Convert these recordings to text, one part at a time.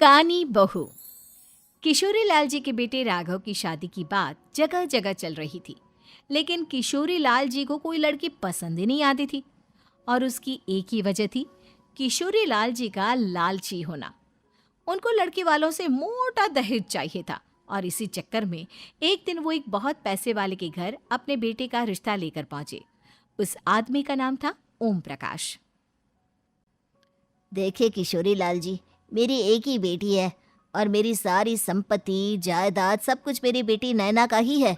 कानी बहू। किशोरी लाल जी के बेटे राघव की शादी की बात जगह जगह चल रही थी, लेकिन किशोरी लाल जी को कोई लड़की पसंद ही नहीं आती थी। और उसकी एक ही वजह थी, किशोरी लाल जी का लालची होना। उनको लड़की वालों से मोटा दहेज चाहिए था और इसी चक्कर में एक दिन वो एक बहुत पैसे वाले के घर अपने बेटे का रिश्ता लेकर पहुंचे। उस आदमी का नाम था ओम प्रकाश। देखिए किशोरी लाल जी, मेरी एक ही बेटी है और मेरी सारी संपत्ति जायदाद सब कुछ मेरी बेटी नैना का ही है।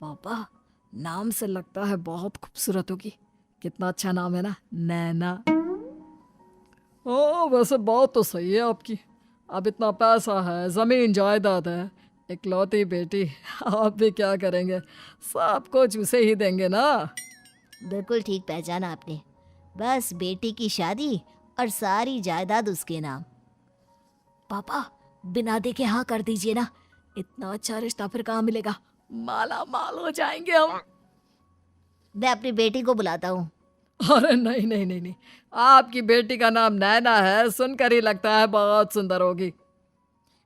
पापा, नाम से लगता है बहुत खूबसूरत होगी। कितना अच्छा नाम है ना, नैना। हाँ, वैसे बात तो सही है आपकी। अब इतना पैसा है, जमीन जायदाद है, इकलौती बेटी, आप भी क्या करेंगे? सब कुछ उसे ही देंगे ना। बिल्कुल ठीक पहचाना आपने। बस बेटी की शादी और सारी जायदाद उसके नाम। पापा, बिना देखे हाँ कर दीजिए ना। इतना अच्छा रिश्ता फिर कहाँ मिलेगा? माला माल हो जाएंगे हम। मैं अपनी बेटी को बुलाता हूँ। अरे नहीं नहीं नहीं नहीं, आपकी बेटी का नाम नैना है, सुनकर ही लगता है बहुत सुंदर होगी।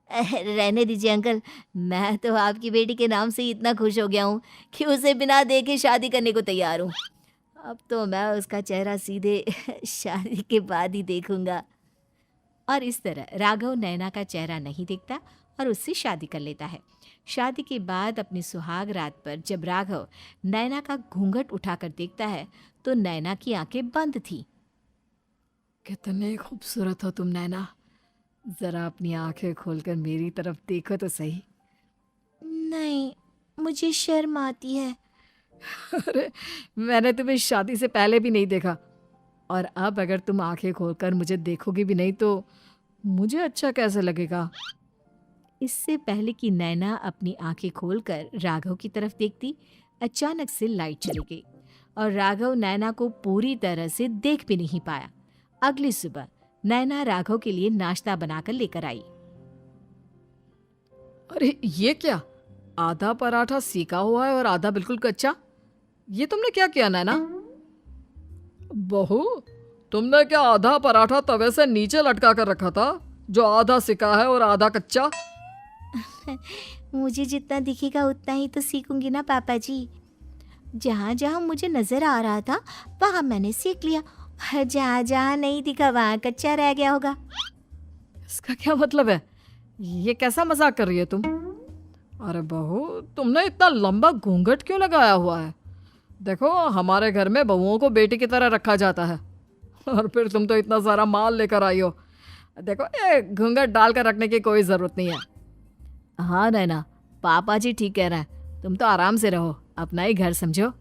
रहने दीजिए अंकल, मैं तो आपकी बेटी के नाम से ही इतना खुश हो गया हूँ कि उसे बिना देखे शादी करने को तैयार हूँ। अब तो मैं उसका चेहरा सीधे शादी के बाद ही देखूंगा। और इस तरह राघव नैना का चेहरा नहीं देखता और उससे शादी कर लेता है। शादी के बाद अपनी सुहाग रात पर जब राघव नैना का घूंघट उठाकर देखता है तो नैना की आंखें बंद थी। कितने खूबसूरत हो तुम नैना, जरा अपनी आंखें खोलकर मेरी तरफ देखो तो सही। नहीं, मुझे शर्म आती है। अरे, मैंने तुम्हें शादी से पहले भी नहीं देखा, और अब अगर तुम आंखें खोलकर मुझे देखोगी भी नहीं तो मुझे अच्छा कैसे लगेगा? इससे पहले कि नैना अपनी आंखें खोलकर राघव की तरफ देखती, अचानक से लाइट चली गई और राघव नैना को पूरी तरह से देख भी नहीं पाया। अगली सुबह नैना राघव के लिए नाश्ता बनाकर लेकर आई। अरे ये क्या, आधा पराठा सेका हुआ है और आधा बिल्कुल कच्चा। ये तुमने क्या किया नैना? बहू, तुमने क्या आधा पराठा तवे से नीचे लटका कर रखा था, जो आधा सिका है और आधा कच्चा? मुझे जितना दिखेगा उतना ही तो सीखूंगी ना पापा जी। जहाँ जहाँ मुझे नजर आ रहा था वहाँ मैंने सीख लिया, जहाँ जहाँ नहीं दिखा वहाँ कच्चा रह गया होगा। इसका क्या मतलब है? ये कैसा मजाक कर रही है तुम? अरे बहू, तुमने इतना लंबा घूंघट क्यों लगाया हुआ है? देखो, हमारे घर में बहुओं को बेटी की तरह रखा जाता है, और फिर तुम तो इतना सारा माल लेकर आई हो। देखो, ये घूंघट डालकर रखने की कोई ज़रूरत नहीं है। हाँ नैना, पापा जी ठीक कह रहे हैं, तुम तो आराम से रहो, अपना ही घर समझो।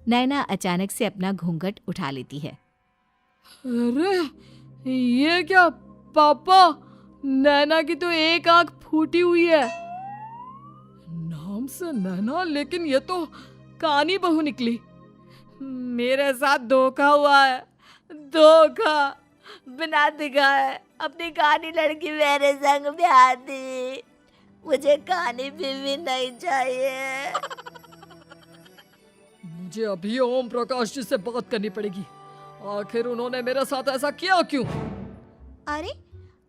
नैना अचानक से अपना घूंघट उठा लेती है। अरे ये क्या पापा, नैना की तो एक आंख फूटी हुई है। नाम से नैना, लेकिन ये तो कानी बहू निकली। मेरे साथ धोखा हुआ है, धोखा। बिना दिखाए अपनी कहानी लड़की मेरे संग ब्याह दी। मुझे कहानी भी नहीं चाहिए। मुझे अभी ओम प्रकाश जी से बात करनी पड़ेगी। आखिर उन्होंने मेरे साथ ऐसा किया क्यों? अरे,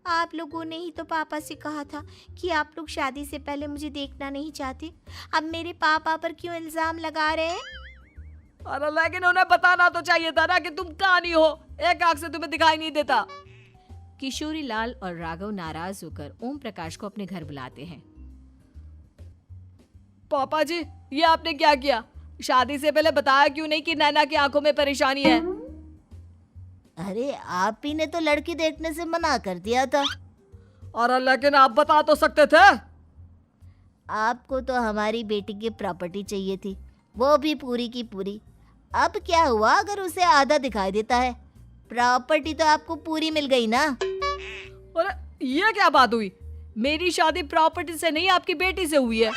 आप लोगों ने ही तो पापा से कहा था कि आप लोग शादी से पहले मुझे देखना नहीं चाहते। अब मेरे पापा पर क्यों इल्जाम लगा रहे हैं? अरे लेकिन उन्हें बताना तो चाहिए था ना कि तुम कहानी हो, एक आंख से तुम्हें दिखाई नहीं देता। किशोरी लाल और राघव नाराज होकर ओम प्रकाश को अपने घर बुलाते हैं। पापा जी, ये आपने क्या किया? शादी से पहले बताया क्यों नहीं कि नैना की आंखों में परेशानी है? अरे, आप ही ने तो लड़की देखने से मना कर दिया था। और लेकिन आप बता तो सकते थे। आपको तो हमारी बेटी की प्रॉपर्टी चाहिए थी, वो भी पूरी की पूरी। अब क्या हुआ अगर उसे आधा दिखाई देता है? प्रॉपर्टी तो आपको पूरी मिल गई ना। अरे ये क्या बात हुई? मेरी शादी प्रॉपर्टी से नहीं, आपकी बेटी से हुई है।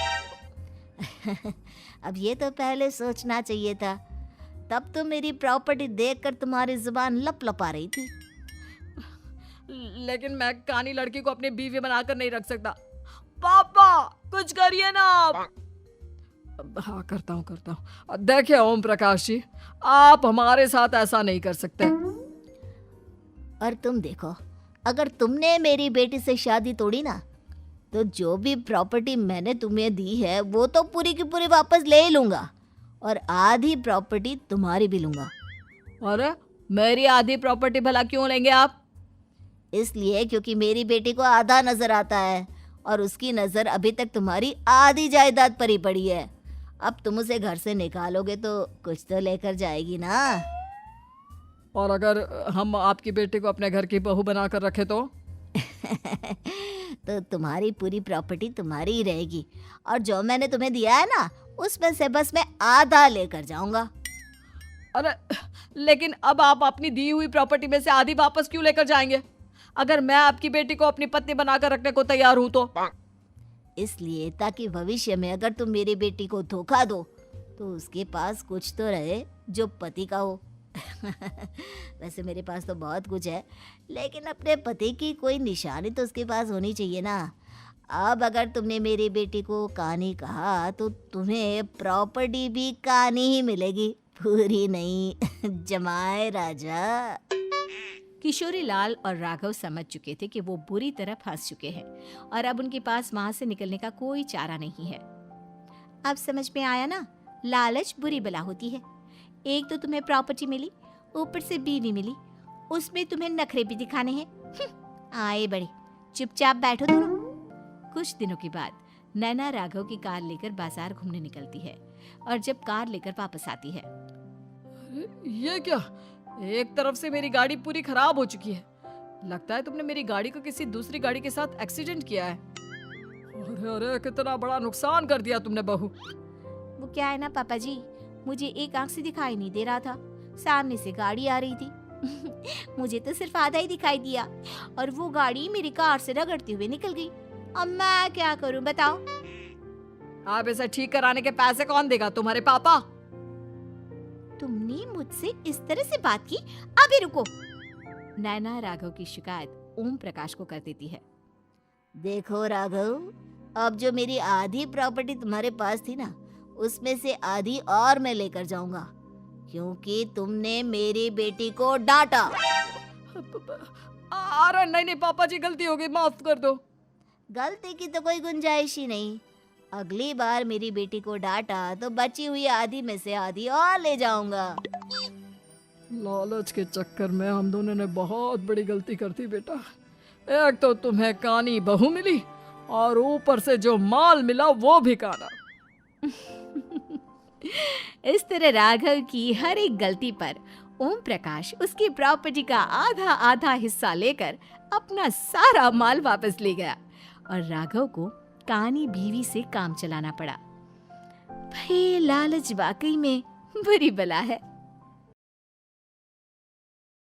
अब ये तो पहले सोचना चाहिए था। तब तो मेरी प्रॉपर्टी देखकर तुम्हारी जुबान लप लपा रही थी। लेकिन मैं कानी लड़की को अपनी बीवी बनाकर नहीं रख सकता। पापा, कुछ करिए ना आप। हाँ, करता हूँ। देखिए ओम प्रकाश जी, आप हमारे साथ ऐसा नहीं कर सकते। और तुम देखो, अगर तुमने मेरी बेटी से शादी तोड़ी ना, तो जो भी प्रॉपर्टी मैंने तुम्हें दी है वो तो पूरी की पूरी वापस ले ही लूँगा, और आधी प्रॉपर्टी तुम्हारी भी लूँगा। अरे मेरी आधी प्रॉपर्टी भला क्यों लेंगे आप? इसलिए क्योंकि मेरी बेटी को आधा नजर आता है और उसकी नज़र अभी तक तुम्हारी आधी जायदाद पर ही पड़ी है। अब तुम उसे घर से निकालोगे तो कुछ तो लेकर जाएगी ना। और अगर हम आपकी बेटी को अपने घर की बहू बनाकर रखे तो? तो तुम्हारी पूरी प्रॉपर्टी तुम्हारी ही रहेगी, और जो मैंने तुम्हें दिया है ना, उसमें से बस मैं आधा लेकर जाऊंगा। अरे लेकिन अब आप अपनी दी हुई प्रॉपर्टी में से आधी वापस क्यों लेकर जाएंगे? अगर मैं आपकी बेटी को अपनी पत्नी बनाकर रखने को तैयार हूं तो? इसलिए ताकि भविष्य में अगर तुम मेरी बेटी को धोखा दो तो उसके पास कुछ तो रहे जो पति का हो। वैसे मेरे पास तो बहुत कुछ है, लेकिन अपने पति की कोई निशानी तो उसके पास होनी चाहिए ना। अब अगर तुमने मेरी बेटी को कहानी कहा तो तुम्हें प्रॉपर्टी भी कहानी ही मिलेगी, पूरी नहीं। जमाए राजा। किशोरी लाल और राघव समझ चुके थे कि वो बुरी तरह फंस चुके हैं और अब उनके पास वहां से निकलने का कोई चारा नहीं है। अब समझ में आया ना, लालच बुरी बला होती है। एक तो तुम्हें प्रॉपर्टी मिली, ऊपर से बीवी मिली, उसमें तुम्हें नखरे भी दिखाने हैं। आए बड़े, चुपचाप बैठो दोनों। कुछ दिनों के बाद नैना राघव की कार लेकर बाजार घूमने निकलती है और जब कार लेकर वापस आती है, ये क्या? एक तरफ से मेरी गाड़ी पूरी खराब हो चुकी है। लगता है तुमने मेरी गाड़ी को किसी दूसरी गाड़ी के साथ एक्सीडेंट किया है। अरे अरे कितना बड़ा नुकसान कर दिया तुमने बहू। वो क्या है ना पापा जी, मुझे एक आंख से दिखाई नहीं दे रहा था, सामने से गाड़ी आ रही थी। मुझे तो सिर्फ आधा ही दिखाई दिया और वो गाड़ी मेरी कार से रगड़ते हुए निकल गई। अब मैं क्या करूं बताओ? आप इसे ठीक कराने के पैसे कौन देगा? तुम्हारे पापा? तुमने मुझसे इस तरह से बात की? अभी रुको। नैना राघव की शिकायत ओम प्रकाश को कर देती है। देखो राघव, अब जो मेरी आधी प्रॉपर्टी तुम्हारे पास थी ना, उसमें से आधी और मैं लेकर जाऊंगा, क्योंकि तुमने मेरी बेटी को डांटा। अरे नहीं नहीं पापा जी, गलती हो गई, माफ कर दो। गलती की तो कोई गुंजाइश ही नहीं। अगली बार मेरी बेटी को डांटा तो बची हुई आधी में से आधी और ले जाऊंगा। लालच के चक्कर में हम दोनों ने बहुत बड़ी गलती कर दी बेटा। एक तो तुम्हें कानी बहू मिली और ऊपर से जो माल मिला वो भी काना। इस तरह राघव की हर एक गलती पर ओम प्रकाश उसकी प्रॉपर्टी का आधा आधा हिस्सा लेकर अपना सारा माल वापस ले गया और राघव को कानी बीवी से काम चलाना पड़ा। भाई लालच वाकई में बुरी बला है।